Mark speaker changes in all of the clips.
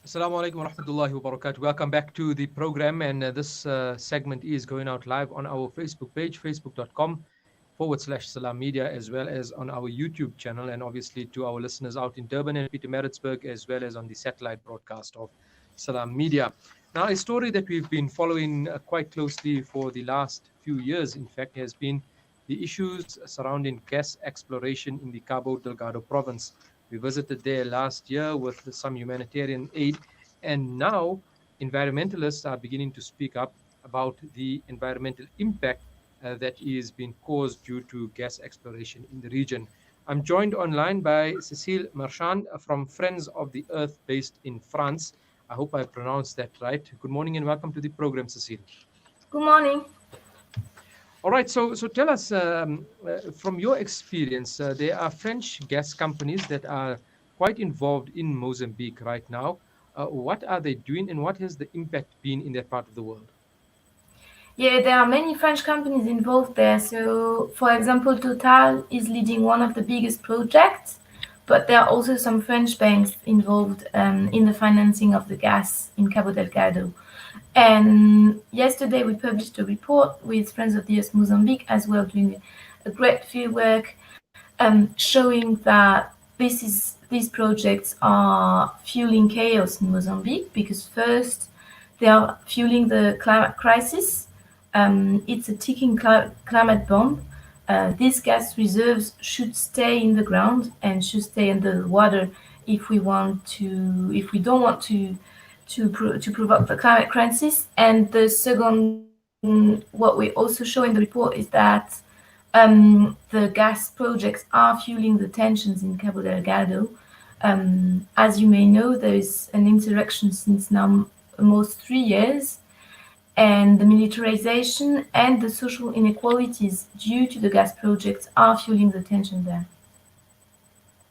Speaker 1: Assalamu alaikum wa rahmatullahi wa barakatuh. Welcome back to the program. And this segment is going out live on our Facebook page, facebook.com/Salam Media, as well as on our YouTube channel. And obviously to our listeners out in Durban and Pietermaritzburg, as well as on the satellite broadcast of Salam Media. Now, a story that we've been following quite closely for the last few years, in fact, has been the issues surrounding gas exploration in the Cabo Delgado province. We visited there last year with some humanitarian aid, and now environmentalists are beginning to speak up about the environmental impact that is being caused due to gas exploration in the region. I'm joined online by Cécile Marchand from Friends of the Earth based in France. I hope I pronounced that right. Good morning and welcome to the program, Cécile.
Speaker 2: Good morning.
Speaker 1: All right, so tell us from your experience, there are French gas companies that are quite involved in Mozambique right now. What are they doing and what has the impact been in that part of the world?
Speaker 2: Yeah, there are many French companies involved there. So, for example, Total is leading one of the biggest projects, but there are also some French banks involved in the financing of the gas in Cabo Delgado. And yesterday we published a report with Friends of the Earth Mozambique as well, doing a great field work, showing that these projects are fueling chaos in Mozambique because first they are fueling the climate crisis. It's a ticking climate bomb. These gas reserves should stay in the ground and should stay under the water if we don't want to provoke the climate crisis. And the second, what we also show in the report is that the gas projects are fueling the tensions in Cabo Delgado. As you may know, there is an insurrection since now almost 3 years, and the militarization and the social inequalities due to the gas projects are fueling the tension there.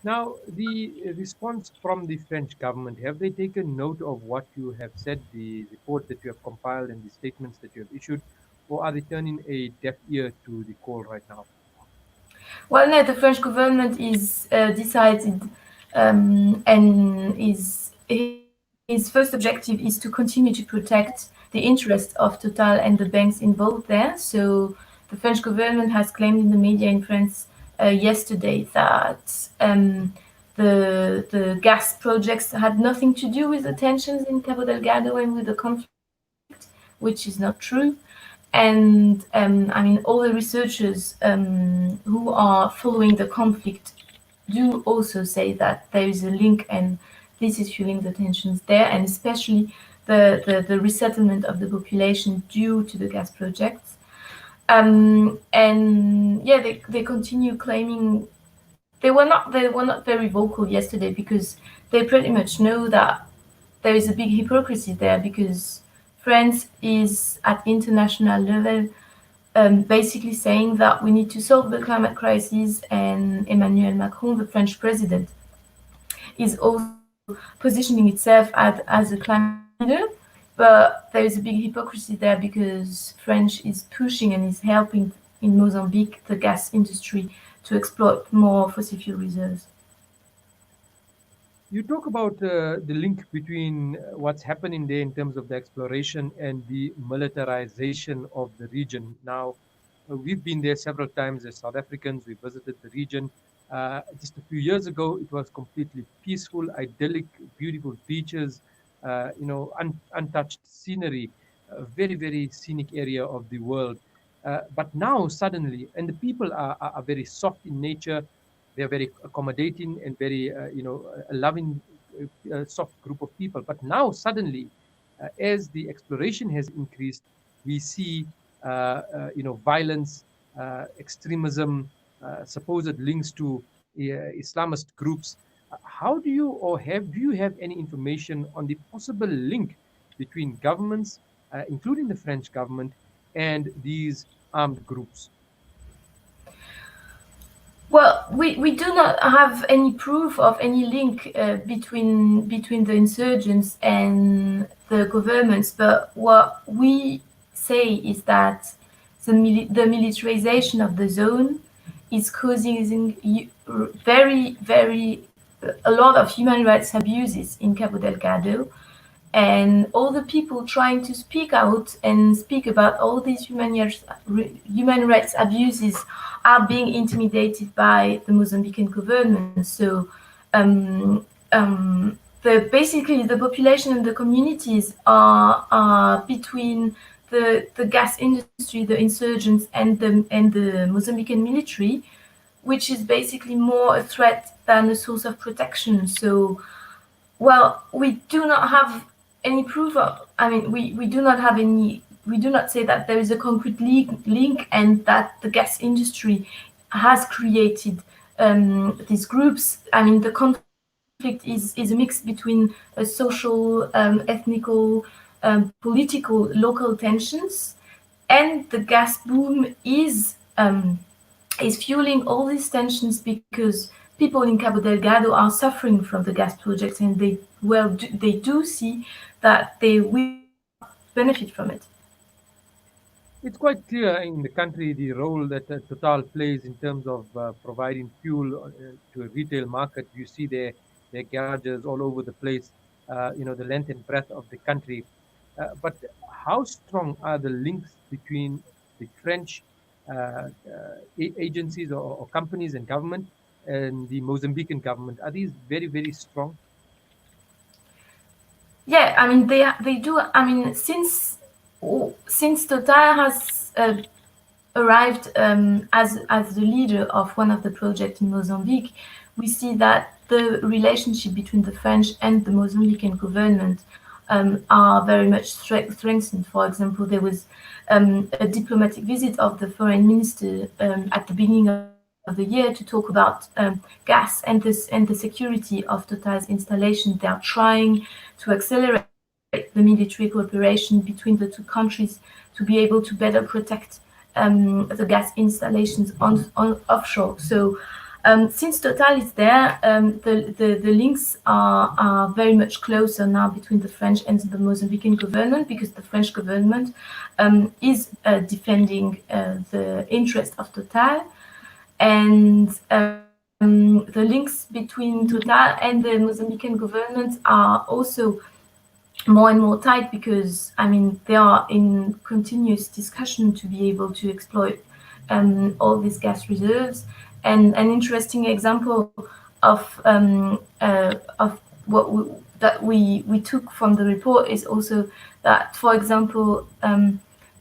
Speaker 1: Now, the response from the French government, have they taken note of what you have said, the report that you have compiled and the statements that you have issued, or are they turning a deaf ear to the call right now?
Speaker 2: Well, no, the French government is decided and his first objective is to continue to protect the interests of Total and the banks involved there. So the French government has claimed in the media in France yesterday that the gas projects had nothing to do with the tensions in Cabo Delgado and with the conflict, which is not true. And I mean, all the researchers who are following the conflict do also say that there is a link, and this is fueling the tensions there, and especially the resettlement of the population due to the gas projects. And yeah, they continue claiming they were not very vocal yesterday because they pretty much know that there is a big hypocrisy there because France is at international level basically saying that we need to solve the climate crisis, and Emmanuel Macron, the French president, is also positioning itself as a climate leader. But there is a big hypocrisy there because France is pushing and is helping in Mozambique the gas industry to exploit more fossil fuel reserves.
Speaker 1: You talk about the link between what's happening there in terms of the exploration and the militarization of the region. Now, we've been there several times as South Africans. We visited the region. Just a few years ago, it was completely peaceful, idyllic, beautiful beaches, untouched scenery, a very, very scenic area of the world. But now, suddenly, and the people are very soft in nature, they're very accommodating and very, a loving, soft group of people. But now, suddenly, as the exploration has increased, we see, violence, extremism, supposed links to Islamist groups. How do you, or do you have any information on the possible link between governments, including the French government, and these armed groups?
Speaker 2: Well, we do not have any proof of any link between the insurgents and the governments, but what we say is that the militarization of the zone is causing very, very a lot of human rights abuses in Cabo Delgado. and all the people trying to speak out and speak about all these human rights abuses are being intimidated by the Mozambican government. So basically the population and the communities are between the gas industry, the insurgents, and the Mozambican military, which is basically more a threat than a source of protection. So, well, we do not have any proof of, I mean, we do not have any, we do not say that there is a concrete link and that the gas industry has created these groups. I mean, the conflict is a mix between social, ethnical, political, local tensions, and the gas boom is fueling all these tensions because people in Cabo Delgado are suffering from the gas projects, and they do see that they will benefit from it.
Speaker 1: It's quite clear in the country the role that Total plays in terms of providing fuel to a retail market. You see their garages all over the place, the length and breadth of the country. But how strong are the links between the French agencies or companies and government and the Mozambican government? Are these very, very strong?
Speaker 2: Yeah, I mean they do. I mean since Total has arrived as the leader of one of the projects in Mozambique, we see that the relationship between the French and the Mozambican government are very much strengthened. For example, there was a diplomatic visit of the foreign minister at the beginning of the year to talk about gas and the security of Total's installation. They are trying to accelerate the military cooperation between the two countries to be able to better protect the gas installations on offshore. So since Total is there, the links are very much closer now between the French and the Mozambican government, because the French government is defending the interest of Total, and the links between Total and the Mozambican government are also more and more tight, because I mean they are in continuous discussion to be able to exploit all these gas reserves. And an interesting example of that we took from the report is also that, for example,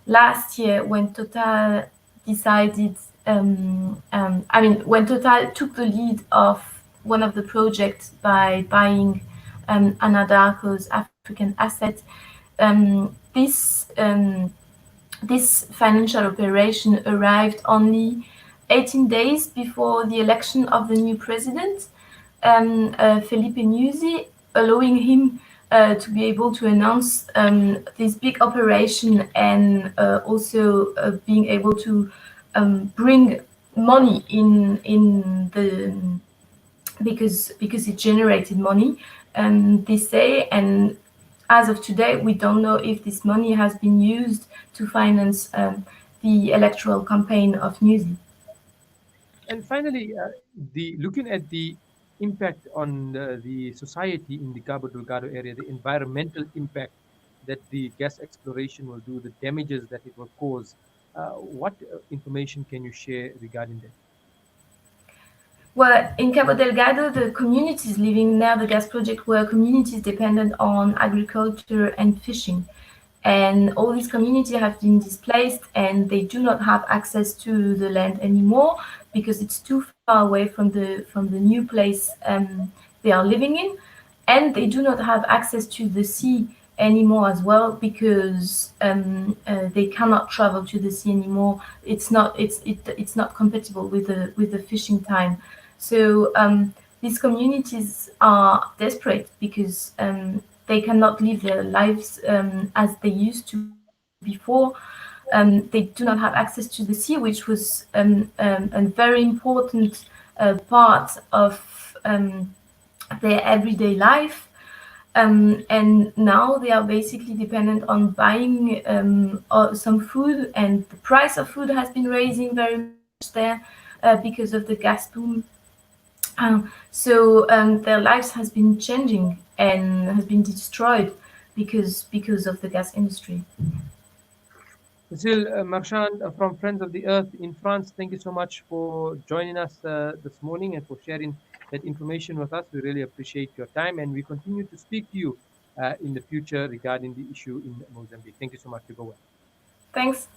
Speaker 2: last year when Total decided, when Total took the lead of one of the projects by buying Anadarko's African asset, this financial operation arrived only 18 days before the election of the new president, Felipe Nyusi, allowing him to be able to announce this big operation, and also being able to bring money in the because it generated money, they say. And as of today, we don't know if this money has been used to finance the electoral campaign of Nyusi.
Speaker 1: And finally, looking at the impact on the society in the Cabo Delgado area, the environmental impact that the gas exploration will do, the damages that it will cause, what information can you share regarding that?
Speaker 2: Well, in Cabo Delgado, the communities living near the gas project were communities dependent on agriculture and fishing. And all these communities have been displaced, and they do not have access to the land anymore because it's too far away from the new place they are living in. And they do not have access to the sea anymore as well, because they cannot travel to the sea anymore. It's not compatible with the fishing time. So these communities are desperate because they cannot live their lives as they used to before. They do not have access to the sea, which was a very important part of their everyday life. And now they are basically dependent on buying some food, and the price of food has been rising very much there because of the gas boom. So their lives has been changing and has been destroyed. because of the gas industry.
Speaker 1: Cécile, Marchand from Friends of the Earth in France, thank you so much for joining us this morning and for sharing that information with us. We really appreciate your time, and we continue to speak to you in the future regarding the issue in Mozambique. Thank you so much. You go well.
Speaker 2: Thanks.